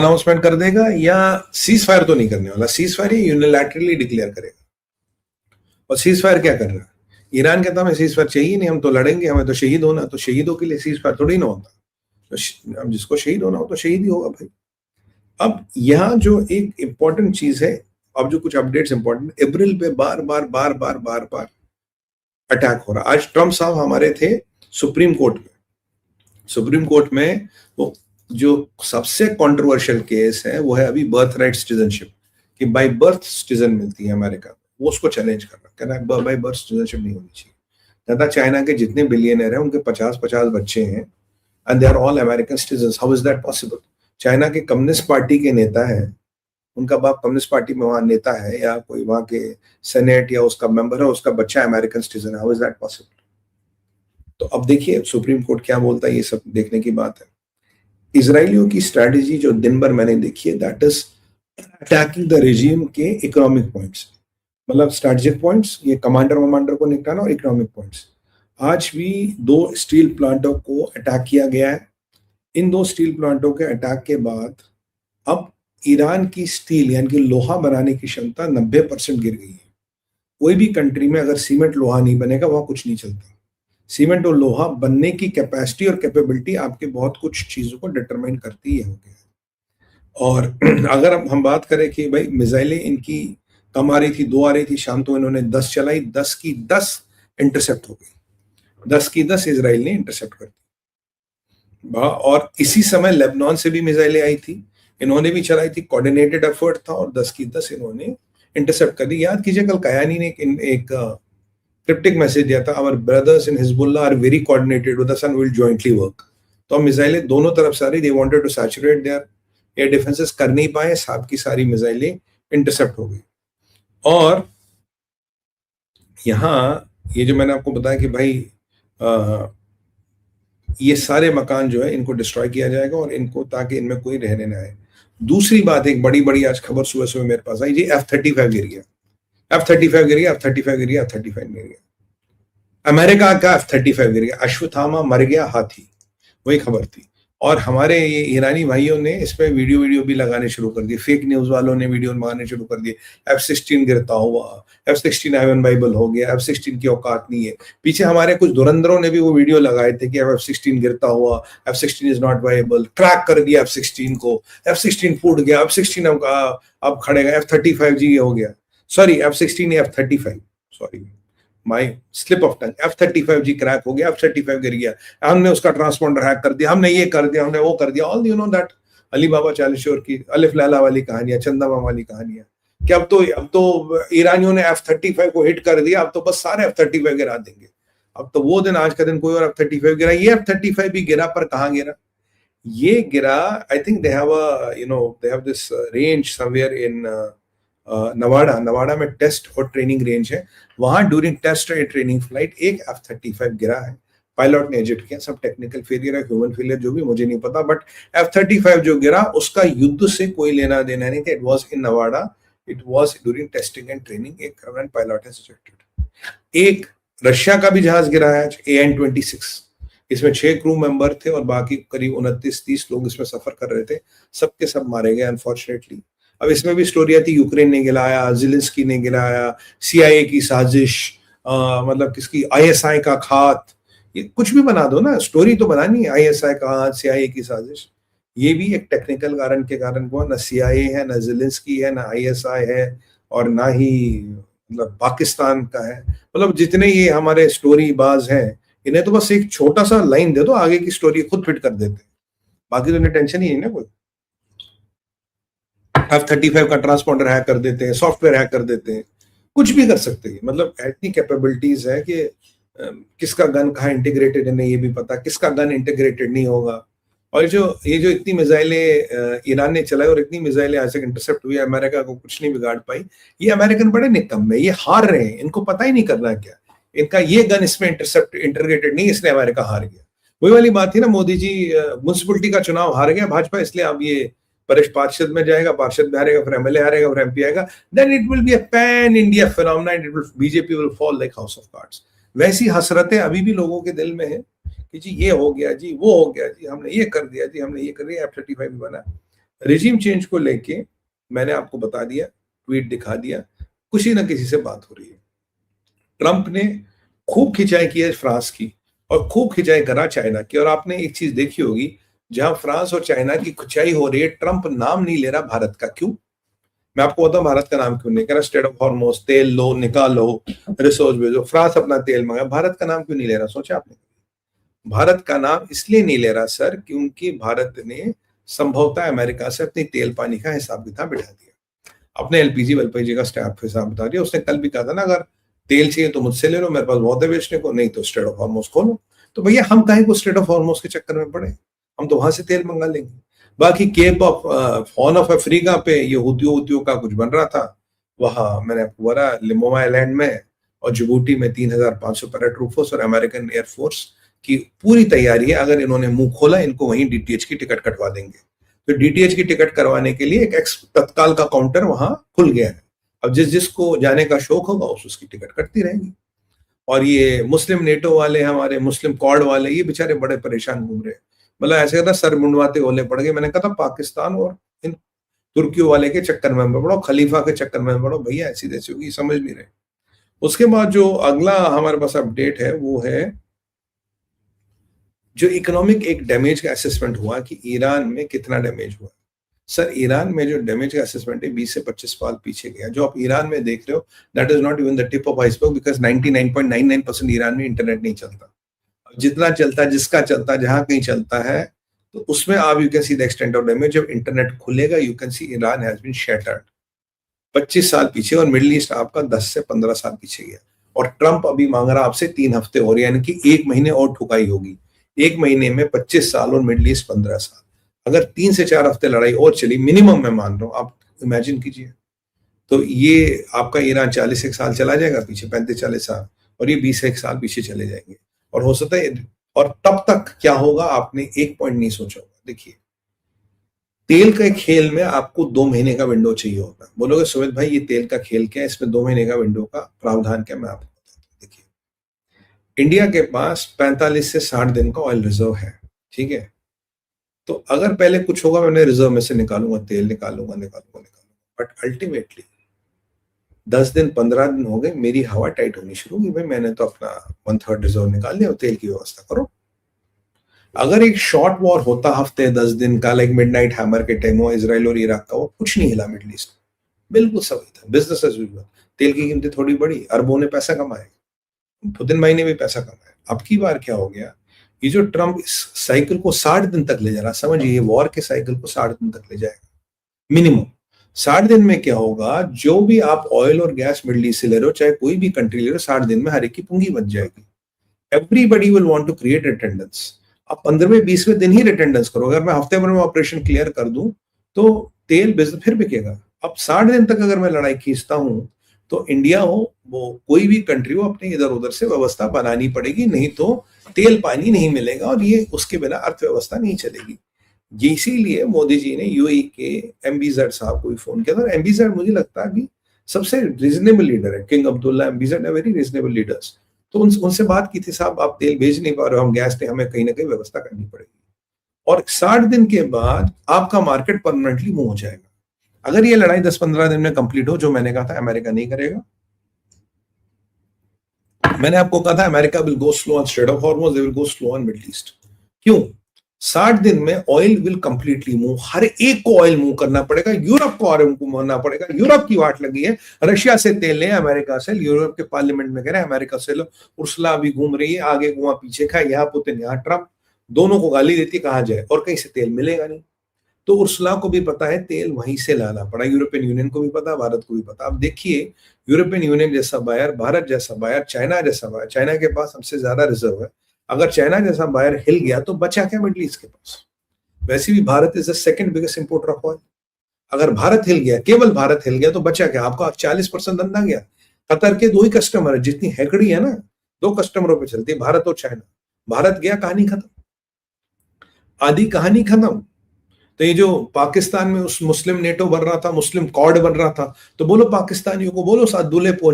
Announcement कर देगा या सीज फायर तो नहीं करने वाला, सीज फायर ही यूनिलैटरली डिक्लेयर करेगा। और सीज फायर क्या कर रहा है? ईरान कहता हमें सीज फायर चाहिए नहीं, हम तो लड़ेंगे, हमें तो शहीद होना। तो शहीदों के लिए सीज फायर थोड़ी ना होता, तो अब जिसको शहीद होना हो तो शहीद ही होगा भाई। अब यहाँ जो एक इंपॉर्टेंट चीज है, अब जो कुछ अपडेट्स इंपॉर्टेंट, अप्रैल पे बार बार बार बार बार बार अटैक हो रहा। आज ट्रम्प साहब हमारे थे सुप्रीम कोर्ट में। सुप्रीम कोर्ट में वो जो सबसे कंट्रोवर्शियल केस है वो है अभी बर्थ राइट सिटीजनशिप, कि बाय बर्थ सिटीजन मिलती है अमेरिका, वो उसको चैलेंज कर रहा, कहना है बाय बर्थ सिटीजनशिप नहीं होनी चाहिए। कहता चाइना के जितने बिलियनर हैं उनके 50-50 बच्चे हैं and they are all American citizen, how is that possible? China के कम्युनिस्ट पार्टी के नेता है, उनका बाप कम्युनिस्ट पार्टी में वहां नेता है या कोई वहां के सेनेट या उसका मेंबर है, उसका बच्चा अमेरिकन सिटीजन है, हाउ इज दैट पॉसिबल? तो अब देखिए सुप्रीम कोर्ट क्या बोलता है, ये सब देखने की बात है। इजरायलियों की स्ट्रैटेजी जो दिन भर मैंने देखी है, that is attacking the regime के इकोनॉमिक पॉइंट्स, मतलब स्ट्रेटेजिक पॉइंट्स, ये कमांडर को निपटाना, और इकोनॉमिक पॉइंट्स। आज भी 2 स्टील प्लांटों को अटैक किया गया है। इन 2 स्टील प्लांटों के अटैक के बाद अब ईरान की स्टील यानी कि लोहा बनाने की क्षमता 90% गिर गई है। कोई भी कंट्री में अगर सीमेंट लोहा नहीं बनेगा वहां कुछ नहीं चलता। सीमेंट और लोहा बनने की कैपेसिटी और कैपेबिलिटी आपके बहुत कुछ चीजों को डिटरमाइन करती है। और अगर हम बात करें कि भाई मिसाइलें इनकी कम आ रही थी, 2 आ रही थी, शाम तो इन्होंने 10 चलाई, 10 की 10 इंटरसेप्ट हो गई, 10 की 10 इजराइल ने इंटरसेप्ट कर दी। और इसी समय लेबनान से भी मिसाइलें आई थी, इन्होंने भी चलाई थी, कोऑर्डिनेटेड एफर्ट था और 10 की 10 इन्होंने इंटरसेप्ट कर दी। याद कीजिए कल कयानी ने एक क्रिप्टिक मैसेज दिया था, our brothers in Hezbollah are very coordinated with us and will jointly work. तो मिसाइलें दोनों तरफ से आ रही, they wanted to saturate their air defences, कर नहीं पाए, साहब की सारी मिसाइलें इंटरसेप्ट हो गई। और यहाँ ये जो मैंने आपको बताया कि भाई ये सारे मकान जो है इनको डिस्ट्रॉय किया जाएगा और इनको, ताकि इनमें कोई रहने ना आए। दूसरी बात, एक बड़ी बड़ी आज खबर सुबह सुबह मेरे पास आई जी, F-35 गिर गया, F-35 गिर गया, F-35 गिर गया, F-35 गिर गया। अमेरिका का F-35 गिर गया, अश्वत्थामा मर गया हाथी, वही खबर थी। और हमारे ये ईरानी भाइयों ने इस पे वीडियो भी लगाने शुरू कर दिए, फेक न्यूज वालों ने वीडियो लगाने शुरू कर दिए, F-16 गिरता हुआ, F-16 अनवाइबल हो गया, F-16 की औकात नहीं है। पीछे हमारे कुछ धुरंधरों ने भी वो वीडियो लगाए थे कि F-16 गिरता हुआ, F-16 is not viable, crack कर दिया F-16 को, F-16 फूट गया, F-16 अब खड़ेगा, F-35 जी हो गया, sorry F-16 F-35, sorry my slip of tongue, F-35 जी क्रैक हो गया, F-35 गिर गया, हमने उसका ट्रांसपॉन्डर हैक कर दिया, हमने ये कर दिया, हमने वो कर दिया, all you know that Ali Baba चालीसोर की अलिफ लैला वाली कहानियां, चंदा मामा वाली कहानियां, कि अब तो ईरानियों ने F-35 को हिट कर दिया, अब तो बस सारे F-35 गिरा देंगे। अब तो वो दिन आज का दिन कोई और F-35 गिरा, ये F-35 भी गिरा, पर कहाँ गिरा? ये गिरा, I think they have this range somewhere in Nevada में टेस्ट और ट्रेनिंग रेंज है, वहां ड्यूरिंग टेस्ट और ट्रेनिंग फ्लाइट एक F-35 गिरा है। पायलट ने एजिट किया, सब टेक्निकल फेलियर है, ह्यूमन फेलियर जो भी मुझे नहीं पता, बट F-35 जो गिरा उसका युद्ध से कोई लेना देना नहीं था। It was in Nevada, it was during testing and training, एक कर्नल पायलट है सस्पेक्टेड। एक रशिया का भी जहाज गिरा है AN-26, इसमें 6 क्रू मेंबर थे और बाकी करीब 29-30 लोग इसमें सफर कर रहे थे, सबके सब मारे गए अनफॉर्चुनेटली। अब इसमें भी स्टोरी आती, यूक्रेन ने गिराया, ज़ेलेंस्की ने गिराया, CIA की साजिश, मतलब किसकी, ISI का खात, ये कुछ भी बना दो ना, स्टोरी तो बनानी है, ISI का हाथ, CIA की साजिश। ये भी एक टेक्निकल कारण के कारण हुआ, ना CIA है, ना ज़ेलेंस्की है, ना ISI है, और ना ही मतलब पाकिस्तान का है। मतलब जितने ये हमारे स्टोरी बाज हैं, इन्हें तो बस एक छोटा सा लाइन दे दो, आगे की स्टोरी खुद फिट कर देते, बाकी तो इन्हें टेंशन ही नहीं ना कोई। F-35 का ट्रांसपॉन्डर हैक कर देते हैं, सॉफ्टवेयर हैक कर देते हैं, कुछ भी कर सकते हैं। मतलब इतनी कैपेबिलिटीज है कि किसका गन कहाँ इंटीग्रेटेड है नहीं ये भी पता, किसका गन इंटीग्रेटेड नहीं होगा। और ये जो इतनी मिसाइलें ईरान ने चलाई और इतनी मिसाइलें आज तक इंटरसेप्ट हुई, अमेरिका को कुछ नहीं बिगाड़ पाई। ये अमेरिकन बड़े निकम्मे, ये हार रहे हैं, इनको पता ही नहीं करना क्या, इनका ये गन इसमें इंटीग्रेटेड नहीं, इसलिए अमेरिका हार गया। वही वाली बात थी ना, मोदी जी म्युनिसिपैलिटी का चुनाव हार गया भाजपा, इसलिए अब ये पार्षद में जाएगा, पार्षद में हारेगा, फिर MLA हारेगा, फिर MP आएगा, then it will be a pan India phenomena, it will, BJP will fall like house of cards. वैसी हसरतें अभी भी लोगों के दिल में है कि जी ये हो गया जी, वो हो गया जी, हमने ये कर दिया जी, हमने ये कर दिया, F-35 बना। रिजीम चेंज को लेके मैंने आपको बता दिया, ट्वीट दिखा दिया, किसी ना किसी से बात हो रही है। ट्रंप ने खूब खिंचाई की है फ्रांस की और खूब खिंचाई करा चाइना की। और आपने एक चीज देखी होगी, जहां फ्रांस और चाइना की खिंचाई हो रही है, ट्रंप नाम नहीं ले रहा भारत का। क्यों? मैं आपको बताऊं भारत का नाम क्यों नहीं कह रहा। स्टेट ऑफ हॉर्मोज, तेल लो, निकालो, रिसोर्स भेजो। फ्रांस अपना तेल मंगा, भारत का नाम क्यों नहीं ले रहा? सोचा आपने? भारत का नाम इसलिए नहीं ले रहा सर, क्योंकि भारत ने संभवतः अमेरिका से अपनी तेल पानी का हिसाब किताब बिठा दिया, अपने एलपीजी वेलपीजी का स्टैप हिसाब बता दिया। उसने कल भी कहा था ना, अगर तेल चाहिए तो मुझसे ले लो, मेरे पास बहुत है बेचने को, नहीं तो स्ट्रेट ऑफ हॉर्मोज खोलो। तो भैया हम काहे को स्ट्रेट ऑफ हॉर्मोज के चक्कर में पड़े? हम तो वहां से तेल मंगा लेंगे। बाकी cape of Horn of Africa पे ये हुतियों का कुछ बन रहा था, वहां मैंने आपको बोला लिमोमा आइलैंड में और जिबूटी में 3,500 पैराट्रूफर्स और अमेरिकन एयरफोर्स की पूरी तैयारी है। अगर इन्होंने मुंह खोला, इनको वहीं डीटीएच की टिकट कटवा देंगे। तो डीटीएच की टिकट करवाने के लिए एक तत्काल का काउंटर वहां खुल गया है। अब जिसको जाने का शौक होगा उसकी टिकट कटती रहेगी। और ये मुस्लिम नेटो वाले, हमारे मुस्लिम कॉर्ड वाले, ये बेचारे बड़े परेशान घूम रहे हैं। मतलब ऐसे था सर मुंडवाते होने पड़ गए। मैंने कहा था पाकिस्तान और इन तुर्कियों वाले के चक्कर में पड़ो, खलीफा के चक्कर में पड़ो भैया, ऐसी तैसी होगी, समझ नहीं रहे। उसके बाद जो अगला हमारे पास अपडेट है वो है जो इकोनॉमिक एक डैमेज का असेसमेंट हुआ कि ईरान में कितना डैमेज हुआ। सर ईरान में जो डैमेज का असेसमेंट है 20 से 25 साल पीछे गया। जो आप ईरान में देख रहे हो that is not even the tip of iceberg, because 99.99% Iran में इंटरनेट नहीं चलता। जितना चलता, जिसका चलता, जहां कहीं चलता है, तो उसमें आप you can see the extent of damage. जब इंटरनेट खुलेगा you can see Iran has been shattered. 25 साल पीछे, और मिडिल ईस्ट आपका 10 से 15 साल पीछे गया। और ट्रंप अभी मांग रहा आपसे 3 हफ्ते और, यानी कि 1 महीने और ठुकाई होगी। 1 महीने में 25 साल और मिडिल ईस्ट 15 साल। अगर 3 से 4 हफ्ते लड़ाई और चली, मिनिमम मैं मान रहा हूं, आप इमेजिन कीजिए, तो ये आपका ईरान 40 साल चला जाएगा पीछे, 35-40 साल, और ये 20 साल पीछे चले जाएंगे। और हो सकता है, और तब तक क्या होगा आपने एक पॉइंट नहीं सोचा होगा। देखिए, तेल के खेल में आपको 2 महीने का विंडो चाहिए होता है। बोलोगे सुमित भाई ये तेल का खेल क्या है, इसमें 2 महीने का विंडो का प्रावधान क्या? मैं आपको बताता हूँ। देखिए, इंडिया के पास 45 से 60 दिन का ऑयल रिजर्व है, ठीक है। तो अगर पहले कुछ होगा, मैं रिजर्व में से निकालूंगा, तेल निकालूंगा, बट अल्टीमेटली 10 दिन 15 दिन हो गए, मेरी हवा टाइट होनी शुरू हुई। भाई मैंने तो अपना 1/3 रिजर्व निकाल लिया, तेल की व्यवस्था करो। अगर एक शॉर्ट वॉर होता हफ्ते 10 दिन का, लाइक मिडनाइट हैमर के टाइम हुआ इसराइल और इराक का, वो कुछ नहीं हिला मिडल ईस्ट, बिल्कुल सही था, बिजनेस एज यूजुअल। तेल की कीमतें थोड़ी बढ़ी, अरबों ने पैसा कमाए, पुतिन भाई ने भी पैसा कमाया। अब की बार क्या हो गया, ये जो ट्रंप इस साइकिल को 60 दिन तक ले जा रहा, समझिए वॉर के साइकिल को 60 दिन तक ले जाएगा मिनिमम। 60 दिन में क्या होगा, जो भी आप ऑयल और गैस मिडल ईस्ट से ले रहे हो, चाहे कोई भी कंट्री ले रहे हो, 60 दिन में हर एक की पूंजी बच जाएगी। Everybody will want to create attendance. आप 15वें-20वें दिन ही अटेंडेंस करो। अगर मैं हफ्ते भर में ऑपरेशन क्लियर कर दूं तो तेल बिजनेस फिर बिकेगा। अब 60 दिन तक अगर मैं लड़ाई खींचता हूं तो इंडिया हो, वो कोई भी कंट्री हो, अपने इधर उधर से व्यवस्था बनानी पड़ेगी, नहीं तो तेल पानी नहीं मिलेगा और ये उसके बिना अर्थव्यवस्था नहीं चलेगी। इसीलिए मोदी जी ने यूएई के एमबीजेड साहब को भी फोन किया था। एमबीजेड मुझे लगता है अभी सबसे रीजनेबल लीडर है, किंग अब्दुल्ला एमबीजेड है वेरी रीजनेबल लीडर्स। तो उनसे बात की थी, साहब आप तेल भेज नहीं पा रहे हो, हम गैस ने हमें कहीं ना कहीं व्यवस्था करनी पड़ेगी। और 60 दिन के बाद आपका मार्केट परमानेंटली मूव हो जाएगा। अगर ये लड़ाई 10-15 दिन में कंप्लीट हो, जो मैंने कहा था अमेरिका नहीं करेगा। मैंने आपको कहा था America will go slow on straight of Hormuz, they will go slow on middle east. क्यों? 60 दिन में ऑयल विल कंप्लीटली मूव, हर एक को ऑयल मूव करना पड़ेगा। यूरोप को ऑयल मूव करना पड़ेगा, यूरोप की वाट लगी है। रशिया से तेल ले, अमेरिका से, यूरोप के पार्लियामेंट में कह रहे हैं अमेरिका से लो। उर्सुला अभी घूम रही है, आगे घुमा पीछे खा, यहाँ पुतिन यहाँ ट्रंप, दोनों को गाली देती है, कहां जाए, और कहीं से तेल मिलेगा नहीं। तो उर्सुला को भी पता है तेल वहीं से लाना पड़ा, यूरोपियन यूनियन को भी पता, भारत को भी पता। अब देखिए, यूरोपियन यूनियन जैसा बायर, भारत जैसा बायर, चाइना जैसा बायर, चाइना के पास सबसे ज्यादा रिजर्व है। अगर चाइना जैसा बायर हिल गया तो बचा क्या मिडिल ईस्ट के पास? वैसे भी Bharat is the second biggest importer of oil. अगर भारत हिल गया, केवल भारत हिल गया, तो बचा क्या आपका? 40% धंधा गया। कतर के 2 ही कस्टमर है, जितनी हेकड़ी है ना, 2 कस्टमरों पे चलती है, भारत और चाइना। भारत गया, कहानी खत्म, आधी कहानी खत्म। तो ये जो पाकिस्तान में उस मुस्लिम नेटो बन रहा था, मुस्लिम कॉर्ड बन रहा था, तो बोलो पाकिस्तानियों को, बोलो साथ दूल्हे पहुंच